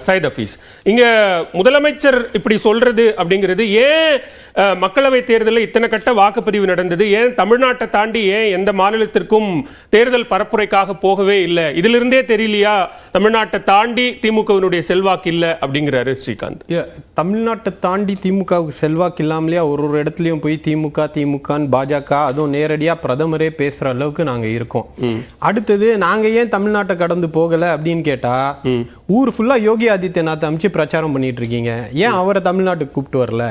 சையத் ஹஃபீஸ், இங்க முதலமைச்சர் இப்படி சொல்றது அப்படிங்கிறது ஏன் மக்களவை தேர்தலில் இத்தனை கட்ட வாக்குப்பதிவு நடந்தது, ஏன் தமிழ்நாட்டை தாண்டி ஏன் எந்த மாநிலத்திற்கும் தேர்தல் பரப்புரைக்காக போகவே இல்லை, இதிலிருந்தே தெரியலையா தமிழ்நாட்டை தாண்டி திமுகவினுடைய செல்வாக்கு இல்லை அப்படிங்கிறாரு ஸ்ரீகாந்த். தமிழ்நாட்டை தாண்டி திமுகவுக்கு செல்வாக்கு இல்லாமலேயே ஒரு இடத்துலையும் போய் திமுக பாஜக அதுவும் நேரடியாக பிரதமரே பேசுற அளவுக்கு நாங்கள் இருக்கோம். அடுத்தது நாங்கள் ஏன் தமிழ்நாட்டை கடந்து போகலை அப்படின்னு கேட்டா, ஊர் ஃபுல்லா யோகி ஆதித்யநாத் அமைச்சு பிரச்சாரம் பண்ணிட்டு இருக்கீங்க, ஏன் அவரை தமிழ்நாட்டுக்கு கூப்பிட்டு வரல?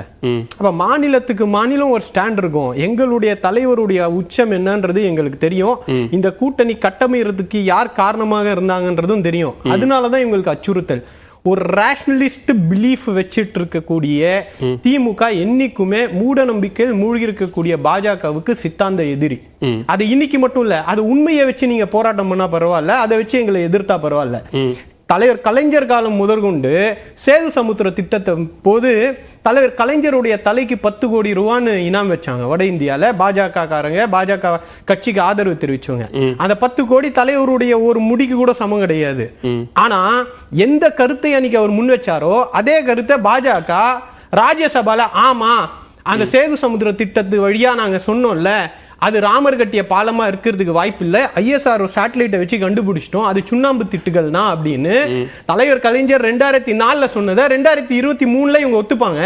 அப்ப மாநிலத்துக்கு மாநிலம் ஒரு ஸ்டாண்ட் இருக்கும். எங்களுடைய தலைவருடைய உச்சம் என்னன்றது எங்களுக்கு தெரியும். இந்த கூட்டணி கட்டமைறதுக்கு யார் காரணமாக இருந்தாங்கன்றதும் தெரியும். அதனாலதான் இவங்களுக்கு அச்சுறுத்தல். ஒரு ரேஷனலிஸ்ட் பிலீஃப் வச்சிட்டு இருக்கக்கூடிய திமுக என்னைக்குமே மூட நம்பிக்கையில் மூழ்கி இருக்கக்கூடிய பாஜகவுக்கு சித்தாந்த எதிரி. அது இன்னைக்கு மட்டும் இல்ல, அது உண்மையை வச்சு நீங்க போராட்டம் பண்ணா பரவாயில்ல, அதை வச்சு எங்களை எதிர்த்தா பரவாயில்ல. தலைவர் கலைஞர் காலம் முதற்கொண்டு சேது சமுத்திர திட்டத்தை போது தலைவர் கலைஞருடைய தலைக்கு 10 கோடி ரூபான்னு இனாம் வச்சாங்க வட இந்தியால. பாஜக கட்சிக்கு ஆதரவு தெரிவிச்சவங்க. அந்த 10 கோடி தலைவருடைய ஒரு முடிக்கு கூட சமம் கிடையாது. ஆனா எந்த கருத்தை அன்னைக்கு அவர் முன் வச்சாரோ அதே கருத்தை பாஜக ராஜ்யசபால, ஆமா அந்த சேது சமுத்திர திட்டத்து வழியா நாங்க சொன்னோம்ல, அது ராமர் கட்டிய பாலமா இருக்கிறதுக்கு வாய்ப்பு இல்லை, ISR சேட்டலைட்டை வச்சு கண்டுபிடிச்சிட்டோம், அது சுண்ணாம்பு திட்டுகள் தான் அப்படின்னு தலைவர் கலைஞர் 2004 சொன்னதை 2023 இவங்க ஒத்துப்பாங்க.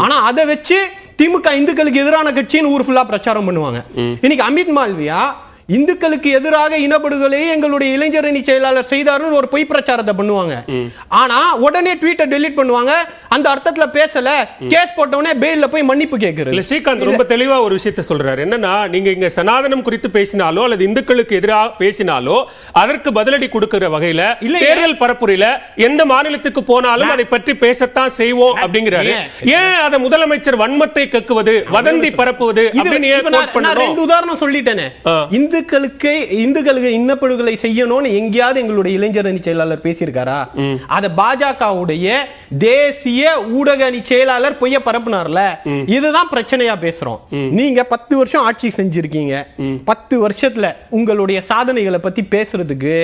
ஆனா அதை வச்சு திமுக இந்துக்களுக்கு எதிரான கட்சின்னு ஊர் ஃபுல்லா பிரச்சாரம் பண்ணுவாங்க. இன்னைக்கு அமித் மால்வியா இந்துக்களுக்கு எதிராக இனப்படுகொலையை எங்களுடைய இளைஞரணி செயலாளர் செய்தாருன்னு ஒரு பொய் பிரச்சாரத்தை பண்ணுவாங்க. ஆனா உடனே ட்வீட்டை டெலீட் பண்ணுவாங்க. அந்த அர்த்தத்துல பேசல, கேஸ் போட்டவனே பெயில்ல போய் மன்னிப்பு கேட்கிறது. ஸ்ரீகாந்த் ரொம்ப தெளிவா ஒரு விஷயத்தை சொல்றாரு. என்னன்னா, நீங்க இங்க சனாதனம் குறித்து பேசினாலோ அல்லது இந்துக்களுக்கு எதிராக பேசினாலோ அதற்கு பதிலடி கொடுக்கிற வகையில தேர்தல் பரப்புரையில எந்த மாநிலத்துக்கு போனாலும் அதை பற்றி பேசத்தான் செய்வோம் அப்படிங்கிறாரு. ஏன் அதை முதலமைச்சர் வன்மத்தை கக்குவது, வதந்தி பரப்புவது அப்படின்னு ஏன் கோட் பண்ணணும்? ரெண்டு உதாரணம் சொல்லிட்டேனே. இந்துக்களுக்கு இன்னப்படுகொலை செய்யணும்னு எங்கேயாவது எங்களுடைய இளைஞரணி செயலாளர் பேசியிருக்காரா? அத பாஜகவுடைய தேசிய ஊடக அணி செயலாளர் பொய்ய பரப்புனார்ல, இதுதான் பிரச்சனையா பேசுறோம். நீங்க 10 வருஷம் ஆட்சி செஞ்சிருக்கீங்க. 10 வருஷத்துல உங்களுடைய சாதனைகளை பத்தி பேசுறதுக்கு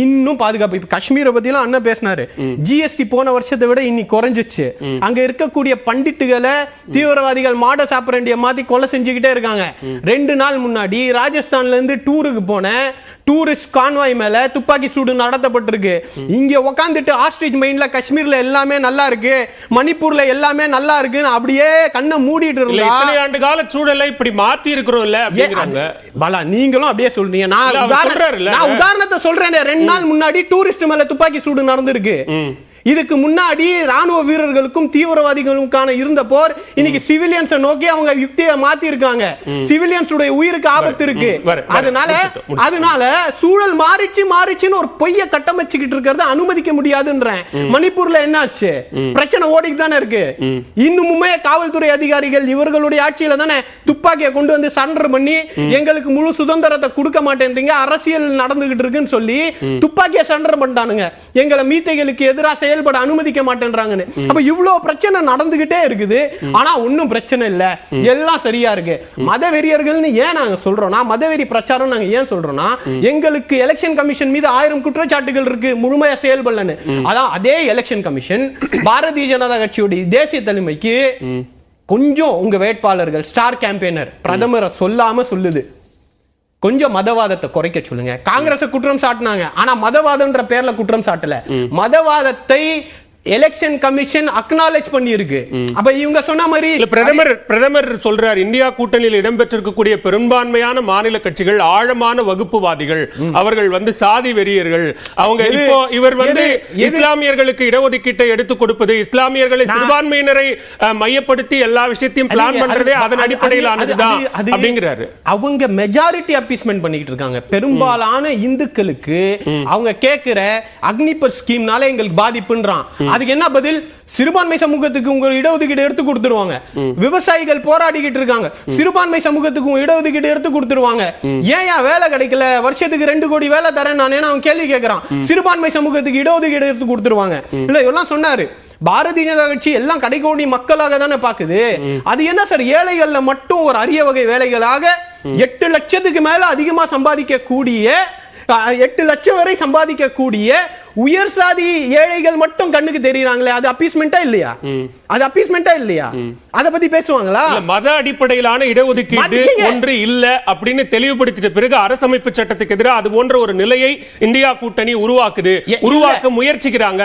இன்னும் பாதுகாப்பு. காஷ்மீரை பத்தி எல்லாம் அண்ணன் பேசினாரு. GST போன வருஷத்தை விட இன்னி குறைஞ்சிச்சு. அங்க இருக்கக்கூடிய பண்டிட்டுகளை தீவிரவாதிகள் மாட சாப்பிட மாத்தி கொலை செஞ்சுக்கிட்டே இருக்காங்க. 2 நாள் முன்னாடி ராஜஸ்தான்ல இருந்து டூருக்கு போன டூரிஸ்ட் கான்வாய் மேல துப்பாக்கி சூடு நடத்தப்பட்டிருக்கு. இங்க உட்காந்துட்டு ஆஸ்ட்ரிச் மைண்ட்ல காஷ்மீர்ல எல்லாமே நல்லா இருக்கு, மணிப்பூர்ல எல்லாமே நல்லா இருக்குன்னு அப்படியே கண்ணை மூடிட்டு இருந்தா, இத்தனை ஆண்டு கால சூழலை இப்படி மாத்தி இருக்கிறோம்ல அப்படிங்கறாங்க. பாலா நீங்களும் அப்படியே சொல்றீங்க. நான் உதாரணத்தை சொல்றேன். 2 நாள் முன்னாடி டூரிஸ்ட் மேல துப்பாக்கி சூடு நடந்திருக்கு. இதுக்கு முன்னாடி ராணுவ வீரர்களுக்கும் தீவிரவாதிகளுக்கான இருந்த போர் இன்னைக்கு சிவிலியன்ஸ் நோக்கி அவங்க யுக்தியை மாத்தி இருக்காங்க. சிவிலியன்ஸ் உடைய உயிருக்கு ஆபத்து இருக்கு. அதனால சூழல் மாறிச்சுன்னு ஒரு பொய்ய கட்டமைச்சுக்கிட்டு இருக்கிறத அனுமதிக்க முடியாதுன்றேன். மணிப்பூர்ல என்னாச்சு? பிரச்சனை ஓடிட்டு தானே இருக்கு. இன்னுமுமே காவல்துறை அதிகாரிகள் இவர்களுடைய ஆட்சியில தானே துப்பாக்கியை கொண்டு வந்து சரண்டர் பண்ணி எங்களுக்கு முழு சுதந்திரத்தை கொடுக்க மாட்டேன்றீங்க, அரசியல் நடந்துகிட்டு இருக்குன்னு சொல்லி துப்பாக்கியை சரண்டர் பண்ணிட்டானுங்க. எங்களை மீத்தைகளுக்கு எதிராக செயல்பட அனுமதிக்க மாட்டேன்றாங்கன்னு. அப்ப இவ்வளவு பிரச்சனை நடந்துகிட்டே இருக்குது. ஆனா ஒன்னும் பிரச்சனை இல்ல, எல்லாம் சரியா இருக்கு. மதவெறியர்கள்னு ஏன் நாங்க சொல்றோம்னா, மதவெறி பிரச்சாரம் நாங்க ஏன் சொல்றோம்னா, எங்களுக்கு எலெக்ஷன் கமிஷன் மீது 1000 குற்றச்சாட்டுகள் இருக்கு, முழுமையா செயல்படலன்னு. அதான் அதே எலெக்ஷன் கமிஷன் பாரதிய ஜனதா கட்சியுடைய தேசிய தலைமைக்கு கொஞ்சம் உங்க வேட்பாளர்கள் ஸ்டார் கேம்பெயினர் பிரதமரை சொல்லாம சொல்லுது, கொஞ்சம் மதவாதத்தை குறைக்க சொல்லுங்க. காங்கிரஸ் குற்றம் சாட்டினாங்க, ஆனா மதவாதம்ன்ற பேர்ல குற்றம் சாட்டல. மதவாதத்தை எலெக்ஷன் கமிஷன் அக்னாலேஜ் பண்ணி இருக்கு. அப்ப இவங்க சொன்ன மாதிரி பிரதமர் சொல்றார், இந்தியா கூட்டணியில் இடம்பெற்றிருக்கக்கூடிய பெரும்பான்மையான மாநில கட்சிகள் ஆழமான வகுப்புவாதிகள், அவர்கள் சாதி வெறியர்கள். அவங்க இப்போ இவர் இஸ்லாமியர்களுக்கு இடஒதுக்கீட்டை எடுத்துக் கொடுப்பது, இஸ்லாமியர்களை சிறுபான்மையினரை மையப்படுத்தி எல்லா விஷயத்தையும் பிளான் பண்றதே அதன் அடிப்படையில் ஆனதுதான் அப்படிங்கிறாரு. அவங்க மெஜாரிட்டி அப்பீஸ்மென்ட் பண்ணிட்டு இருக்காங்க. பெரும்பாலான இந்துக்களுக்கு அவங்க கேட்கிற அக்னிபத் ஸ்கீம்னால எங்களுக்கு பாதிப்புன்றான். அதுக்கு என்ன பதில்? சிறுபான்மை சமூகத்துக்கு உங்க இடஒதுக்கீடு எடுத்து கொடுத்துருவாங்க. விவசாயிகள் போராடிக்கிட்டு இருக்காங்க, சிறுபான்மை சமூகத்துக்கு இடஒதுக்கீடு எடுத்து கொடுத்துருவாங்க. ஏன் வேலை கிடைக்கல, வருஷத்துக்கு 2 கோடி வேலை தரேன் நானே அவன் கேள்வி கேட்கிறான். சிறுபான்மை சமூகத்துக்கு இடஒதுக்கீடு எடுத்து கொடுத்துருவாங்க. இல்ல இதெல்லாம் சொன்னாரு. பாரதிய ஜனதா கட்சி எல்லாம் கடைக்கோடி மக்களாக தானே பாக்குது. அது என்ன சார், ஏழைகள்ல மட்டும் ஒரு அரிய வகை வேலைகளாக 8 லட்சத்துக்கு மேல அதிகமா சம்பாதிக்க கூடிய 8 லட்சம் வரை சம்பாதிக்கக்கூடிய உயர் சாதி ஏழைகள் மட்டும் கண்ணுக்கு தெரியுறாங்களே, அது அப்பீஸ்மெண்டா இல்லையா? அது அப்பீஸ்மெண்டா இல்லையா? அத பத்தி பேசுவாங்களா? மத அடிப்படையிலான இடஒதுக்கீடு ஒன்று இல்ல அப்படின்னு தெளிவுபடுத்திட்ட பிறகு அரசமைப்பு சட்டத்துக்கு எதிராக அது போன்ற ஒரு நிலையை இந்தியா கூட்டணி உருவாக்க முயற்சிக்கிறாங்க.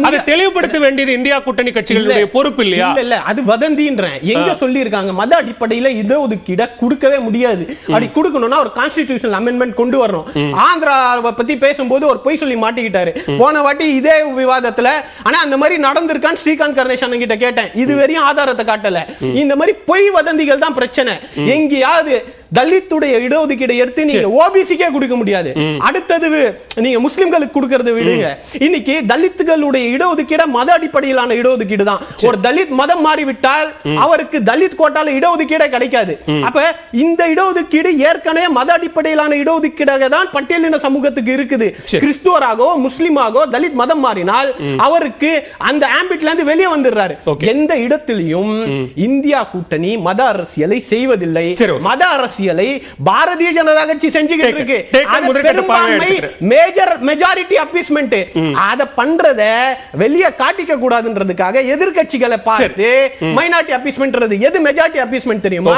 அதை தெளிவுபடுத்த வேண்டியது இந்தியா கூட்டணி கட்சிகளுடைய பொறுப்பு இல்லையா? இல்ல, அது வதந்தின்றேன். எங்க சொல்லி இருக்காங்க மத அடிப்படையில இடஒதுக்கீட கொடுக்கவே முடியாது. அப்படி கொடுக்கணும்னா ஒரு கான்ஸ்டிடியூஷனல் அமெண்ட்மென்ட் கொண்டு வரணும். ஆந்திராவை பத்தி பேசும்போது ஒரு பொய் சொல்லி மாட்டிக்கிட்டாரு போன வாட்டி இதே விவாதத்துல. ஆனா அந்த மாதிரி நடந்திருக்கான்னு ஸ்ரீகாந்த் கருணேசன் கிட்ட கேட்டேன். இது வரையும் ஆதாரத்தை காட்டல. இந்த மாதிரி பொய் வதந்திகள் தான் பிரச்சனை. எங்கேயாவது தலித்துடைய இடஒதுக்கீடு எடுத்து நீங்க ஓபிசிக்கே கொடுக்க முடியாது. அடுத்தது நீங்க முஸ்லிம்களுக்கு கொடுக்கறத விடுங்க. இன்னைக்கு தலித்துகளுடைய இடஒதுக்கீடு மத அடிப்படையிலான இடஒதுக்கீடு தான். ஒரு தலித் மதம் மாறிவிட்டால் அவருக்கு தலித் கோட்டால இடஒதுக்கீடே கிடைக்காது. அப்ப இந்த இடஒதுக்கீடு ஏற்கனவே மத அடிப்படையிலான இடஒதுக்கீடாக தான் பட்டியலின சமூகத்துக்கு இருக்குது. கிறிஸ்துவராகவோ முஸ்லிமாகவோ தலித் மதம் மாறினால் அவருக்கு அந்த ஆம்பிட்ல இருந்து வெளியே வந்துடுறாரு. எந்த இடத்திலையும் இந்தியா கூட்டணி மத அரசியலை செய்வதில்லை. மத அரசியலை பாரதிய ஜனதா கட்சி செஞ்சுக்கிட்டு இருக்கு. மேஜர் மெஜாரிட்டி அப்பீஸ்மென்ட் அத பண்றத வெளியே காட்டிக்க கூடாதுன்றதுக்காக எதிர்க்கட்சிகளை பார்த்து மைனாரிட்டி அப்பீஸ்மென்ட் எது மெஜாரிட்டி அப்பீஸ்மென்ட் தெரியுமா?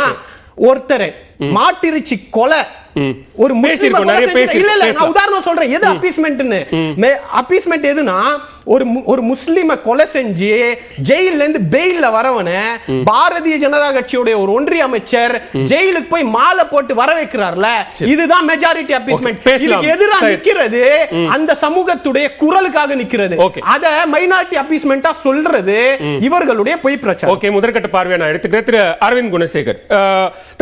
ஒருத்தர் மாட்டிருச்சி கொலை ஒரு உதாரணம் சொல்றேன். எது அப்பீஸ்மென்ட்னு? அப்பீஸ்மென்ட் எதுனா ஒரு முஸ்லிம கொலை செஞ்சு ஜெயில இருந்து பெயில்ல வரவன பாரதிய ஜனதா கட்சியோட ஒரு ஒன்றிய அமைச்சர் ஜெயிலுக்கு போய் மாலை போட்டு வர வைக்கிறார்ல, இதுதான் மெஜாரிட்டி அப்பீஸ்மென்ட். இதுக்கு எதிராக நிக்கிறது அந்த சமூகத்துடைய குரலுக்காக நிக்கிறது. அத மைனாரிட்டி அப்பீஸ்மென்ட்டா சொல்றது இவர்களுடைய பொய் பிரச்சாரம். ஓகே, முதற்கட்ட பார்வையை நான் எடுத்துக்கிறேன். திரு அரவிந்த் குணசேகர்,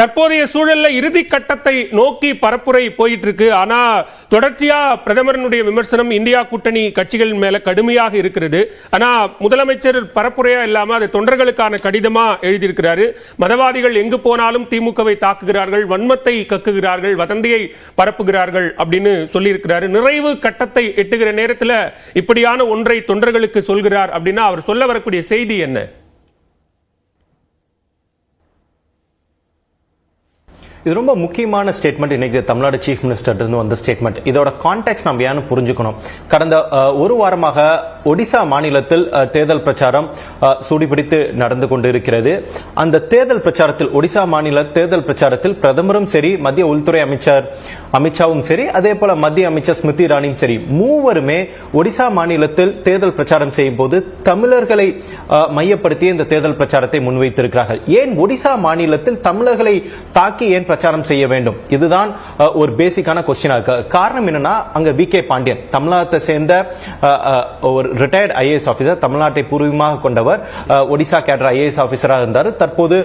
தற்போதைய சூழல்ல இறுதி கட்டத்தை நோக்கி பரப்புரை போயிட்டு இருக்கு. ஆனா தொடர்ச்சியா பிரதமருடைய விமர்சனம் இந்தியா கூட்டணி கட்சிகள் மேல கடுமையாக இருக்கிறது. ஆனா முதலமைச்சர் பரப்புரையா இல்லாம அது தொண்டர்களுக்கான கடிதமா எழுதியிருக்கிறாரு. மதவாதிகள் எங்கு போனாலும் திமுகவை தாக்குகிறார்கள், வன்மத்தை கக்குகிறார்கள், வதந்தியை பரப்புகிறார்கள் அப்படின்னு சொல்லி இருக்கிறாரு. நிறைவு கட்டத்தை எட்டுகிற நேரத்தில் இப்படியான ஒன்றை தொண்டர்களுக்கு சொல்கிறார் அப்படின்னா அவர் சொல்ல வரக்கூடிய செய்தி என்ன? இது ரொம்ப முக்கியமான ஸ்டேட்மெண்ட். இன்னைக்கு தமிழ்நாடு சீஃப் மினிஸ்டர் இருந்து வந்த ஸ்டேட்மெண்ட். இதோட கான்டெக்ட் நம்ம ஏன்னு புரிஞ்சுக்கணும். கடந்த ஒரு வாரமாக ஒடிசா மாநிலத்தில் தேர்தல் பிரச்சாரம் சூடிபிடித்து நடந்து கொண்டிருக்கிறது. அந்த தேர்தல் பிரச்சாரத்தில், ஒடிசா மாநில தேர்தல் பிரச்சாரத்தில் பிரதமரும் சரி, மத்திய உள்துறை அமைச்சர் அமித்ஷாவும் சரி, அதே போல மத்திய அமைச்சர் ஸ்மிருதி இரானியும் சரி, மூவருமே ஒடிசா மாநிலத்தில் தேர்தல் பிரச்சாரம் செய்யும் போது தமிழர்களை மையப்படுத்தி இந்த தேர்தல் பிரச்சாரத்தை முன்வைத்திருக்கிறார்கள். ஏன் ஒடிசா மாநிலத்தில் தமிழர்களை தாக்கி ஏன் பிரச்சாரம் செய்ய வேண்டும்? இதுதான் ஒரு பேசிக்கான கொஸ்டினா இருக்கு. காரணம் என்னன்னா, அங்க வி.கே. பாண்டியன் தமிழ்நாட்டை சேர்ந்த ஒரு ரிட்டையர்ட் ஐஏஎஸ் ஆபீசர், தமிழ்நாட்டை பூர்வீகமாக கொண்டவர், ஒடிசா கேடர் ஐஏஎஸ் ஆபீசராக இருந்தார். தற்போது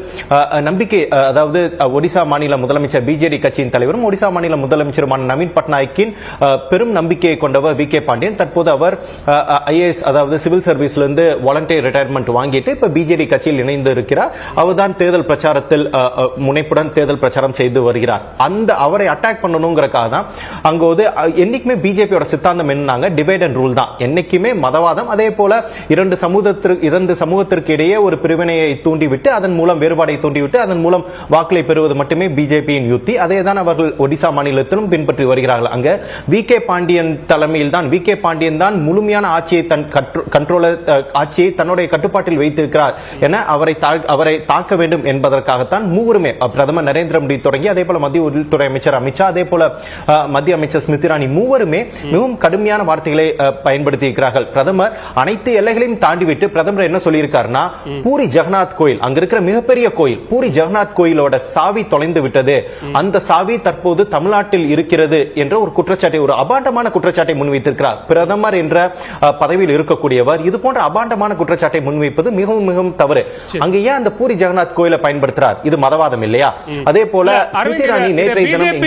நம்பிக்கை, அதாவது ஒடிசா மாநில முதலமைச்சர் பிஜேடி கட்சியின் தலைவரும் ஒடிசா மாநில முதலமைச்சருமான நவீன் பட்நாயக்கின் பெரும் நம்பிக்கையை கொண்டவர் வி.கே. பாண்டியன். தற்போது அவர் ஐஏஎஸ், அதாவது சிவில் சர்வீஸ்ல இருந்து வாலண்டியர் ரிட்டையர்மெண்ட் வாங்கிட்டு இப்ப பிஜேடி கட்சியில் இணைந்து இருக்கிறார். அவர்தான் தேர்தல் பிரச்சாரத்தில் முனைப்புடன் தேர்தல் பிரச்சாரம் செய்து வருகிறார். அந்த அவரை அட்டாக் பண்ணணும்ங்கறக்காக தான் அங்க என்னைக்குமே பிஜேபியோட சித்தாந்தம் என்னன்னாங்க, டிவைட் அண்ட் ரூல் தான். என்னைக்குமே மதவாதம், அதே போல இரண்டு சமூகத்திற்கு இடையே ஒரு பிரிவினையை தூண்டிவிட்டு அதன் மூலம் வேறுபாடை தூண்டிவிட்டு அதன் மூலம் வாக்களை பெறுவது மட்டுமே பிஜேபியின் யுக்தி. அதே தான் அவர்கள் ஒடிசா மாநிலத்திலும் பின்பற்றி வருகிறார்கள். அங்க வி.கே. பாண்டியன் தலைமையில் தான், வி.கே. பாண்டியன் தான் முழுமையான ஆட்சியை ஆட்சியை தன்னுடைய கட்டுப்பாட்டில் வைத்திருக்கிறார் என அவரை தாக்க வேண்டும் என்பதற்காகத்தான் மூவருமே, பிரதமர் நரேந்திர மோடி தொடங்கி அதே போல மத்திய உள்துறை அமைச்சர் அமித்ஷா, அதே போல மத்திய அமைச்சர் ஸ்மிருதி இரானி, மூவருமே மிகவும் கடுமையான வார்த்தைகளை பயன்படுத்தி இருக்கிறார்கள். பிரதமர் அனைத்து எல்லைகளையும் தாண்டிவிட்டு பிரதமர் என்ன சொல்லியிருக்காருன்னா, பூரி ஜெகநாத் கோயில், அங்க இருக்கிற மிகப்பெரிய கோயில் பூரி ஜெகநாத் கோயிலோட சாவி தொலைந்து விட்டது, அந்த சாவி தற்போது தமிழ்நாட்டில் இருக்கிறது என்ற ஒரு குற்றச்சாட்டை, ஒரு அபாண்டமான குற்றச்சாட்டை முன்வைத்திருக்கிறார். பிரதமர் என்ற பதவியில் இருக்கக்கூடியவர் இது போன்ற அபாண்டமான குற்றச்சாட்டை முன்வைப்பது மிகவும் மிகவும் தவறு. அங்க ஏன் அந்த பூரி ஜெகநாத் கோயிலை பயன்படுத்துறார்? இது மதவாதம் இல்லையா? அதே போல ஸ்மிருதி இரானி நேற்றைய தினம்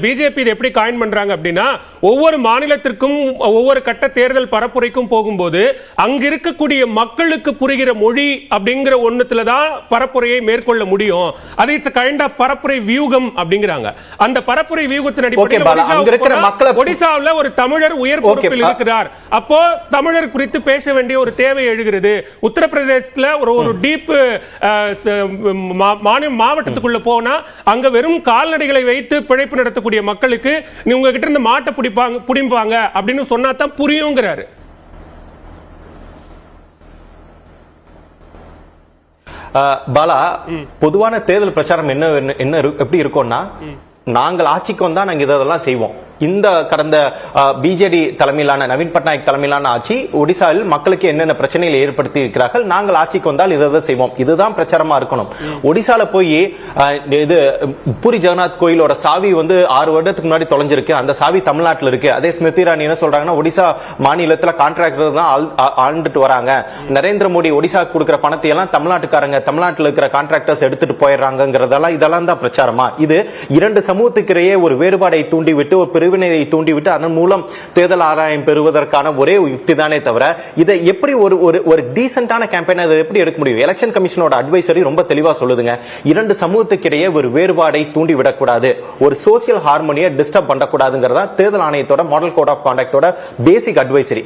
பிஜேபி எப்படி காயின் பண்றாங்க அப்படின்னா, ஒவ்வொரு மாநிலத்திற்கும் ஒவ்வொரு கட்ட தேர்தல் பரப்புரைக்கும் போகும்போது அங்க இருக்கக்கூடிய மக்களுக்கு புரிகிற மொழி அப்படிங்கிற ஒண்ணுத்துல தான் பரப்புரையை மேற்கொள்ள முடியும். அது இட்ஸ் கைண்ட் ஆஃப் பரப்புரை வியூகம் அப்படிங்கிறாங்க. அந்த பரப்புரை வியூகத்தின் அடிப்படையில் ஒடிசாவில் ஒரு தமிழர் உயர் பொறுப்பில் இருக்கிறார், அப்போ தமிழர் குறித்து பேச வேண்டிய ஒரு தேவை எழுகிறது. உத்தரப்பிரதேசத்தில் ஒரு டீப் மாவட்டத்துக்குள்ள போனா அங்க வெறும் கால்நடைகளை வைத்து பிழைப்பு நடத்தக்கூடிய மக்களுக்கு நீ உங்ககிட்ட இருந்து மாட்டை பிடிப்பாங்க அப்படின்னு சொன்னா தான் புரியுங்கிறாரு. பாலா, பொதுவான தேர்தல் பிரச்சாரம் என்ன எப்படி இருக்கும்னா, நாங்கள் ஆட்சிக்கு வந்தா நாங்க இதெல்லாம் செய்வோம். இந்த கடந்த பிஜேடி தலைமையிலான நவீன் பட்நாயக் தலைமையிலான ஆட்சி ஒடிசாவில் மக்களுக்கு என்னென்ன பிரச்சனைகளை ஏற்படுத்தி இருக்கிறார்கள், நாங்கள் ஆட்சிக்கு வந்தால் இதை செய்வோம். இதுதான் பிரச்சாரமா இருக்கணும். ஒடிசால போய் இது பூரி ஜெகநாத் கோயிலோட சாவி 6 வருடத்துக்கு முன்னாடி தொலைஞ்சிருக்கு, அந்த சாவி தமிழ்நாட்டில் இருக்கு. அதே ஸ்மிருதி இரானி என்ன சொல்றாங்கன்னா, ஒடிசா மாநிலத்தில் கான்ட்ராக்டர் தான் ஆண்டுட்டு வராங்க, நரேந்திர மோடி ஒடிசா கொடுக்கிற பணத்தை எல்லாம் தமிழ்நாட்டில் இருக்கிற கான்ட்ராக்டர்ஸ் எடுத்துட்டு போயிடுறாங்கிறதெல்லாம் இதெல்லாம் தான் பிரச்சாரமா? இது இரண்டு சமூகத்துக்கிடையே ஒரு வேறுபாடை தூண்டிவிட்டு ஒரு பிரிவினையை தூண்டிவிட்டு அதன் மூலம் தேர்தல் ஆதாயம் பெறுவதற்கான ஒரே யுக்தி தானே தவிர இதை எப்படி ஒரு டீசென்டான கேம்பெயின் அதை எப்படி எடுக்க முடியும்? எலெக்ஷன் கமிஷனோட அட்வைசரி ரொம்ப தெளிவா சொல்லுதுங்க, இரண்டு சமூகத்துக்கிடையே ஒரு வேறுபாடை தூண்டி விடக்கூடாது, ஒரு சோசியல் ஹார்மோனியை டிஸ்டர்ப் பண்ணக்கூடாதுங்கிறதா தேர்தல் ஆணையத்தோட மாடல் கோட் ஆஃப் கான்டாக்டோட பேசிக் அட்வைசரி.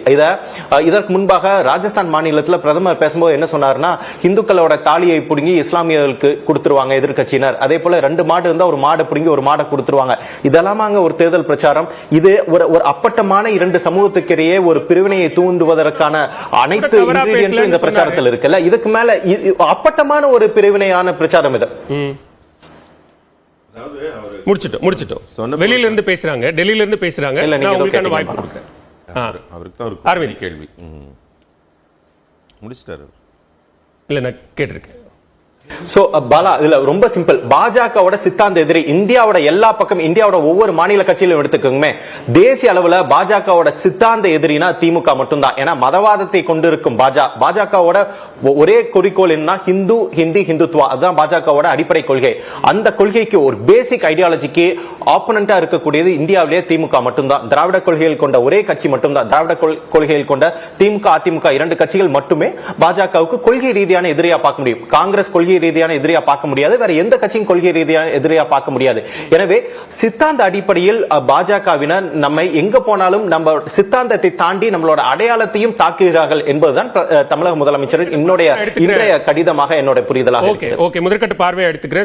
இதற்கு முன்பாக ராஜஸ்தான் மாநிலத்தில் பிரதமர் பேசும்போது என்ன சொன்னார்னா, இந்துக்களோட தாலியை பிடுங்கி இஸ்லாமியர்களுக்கு கொடுத்துருவாங்க எதிர்கட்சியினர், அதே போல 2 மாடு இருந்தா ஒரு மாடை பிடுங்கி ஒரு மாடை கொடுத்துருவாங்க. இதெல்லாம் ஒரு தேர்தல் பிரச்சாரம். இது ஒரு அப்பட்டமான இரண்டு சமூகத்துக்கிடையே ஒரு பிரிவினையை தூண்டுவதற்கான அனைத்து இன்கிரிடியன்ட்டும் இந்த பிரச்சாரத்தில் இருக்குல்ல. இதுக்கு மேல அப்பட்டமான ஒரு பிரிவினையான பிரச்சாரம் இது. முடிச்சிட்டோம். வெளியில இருந்து பேசுறாங்க, டெல்லியில இருந்து பேசுறாங்க. நான் உங்களுக்கான வாய்ப்பு கொடுக்கிறேன். அவருக்கு தான் ஒரு கேள்வி முடிச்சிட்டாரு. இல்ல நான் கேட்டிருக்கேன். சோ பாலா, இதுல ரொம்ப சிம்பிள். பாஜகவோட சித்தாந்த எதிரி இந்தியாவோட எல்லா பக்கம், இந்தியாவோட ஒவ்வொரு மாநில கட்சியிலும் எடுத்துக்கோங்க, தேசிய அளவுல பாஜகவோட சித்தாந்த எதிரினா திமுக மட்டும்தான். ஏன்னா மதவாதத்தை கொண்டிருக்கும் பாஜகவோட ஒரே குறிக்கோள் என்ன? ஹிந்து, ஹிந்தி, ஹிந்துத்வா. அதுதான் பாஜகவோட அடிப்படை கொள்கை. அந்த கொள்கைக்கு ஒரு பேசிக் ஐடியாலஜிக்கு ஆப்போனண்டா இருக்கக்கூடியது இந்தியாவிலேயே திமுக மட்டும்தான். திராவிட கொள்கைகள் கொண்ட ஒரே கட்சி மட்டும்தான். திராவிட கொள்கைகள் கொண்ட திமுக, அதிமுக 2 கட்சிகள் மட்டுமே பாஜகவுக்கு கொள்கை ரீதியான எதிரியா பார்க்க முடியும். காங்கிரஸ் கொள்கை ரீதியான எதிரியா பார்க்க முடியாது, வேற எந்த கட்சியும் கொள்கை ரீதியான எதிரியா பார்க்க முடியாது. எனவே சித்தாந்த அடிப்படையில் பாஜகவினர் நம்மை எங்க போனாலும் நம்ம சித்தாந்தத்தை தாண்டி நம்மளோட அடையாளத்தையும் தாக்குகிறார்கள் என்பதுதான் தமிழக முதலமைச்சர் என்னுடைய இன்றைய கடிதமாக என்னோட புரிதலாக. முதற்கட்ட பார்வையை எடுத்துக்கிறேன்.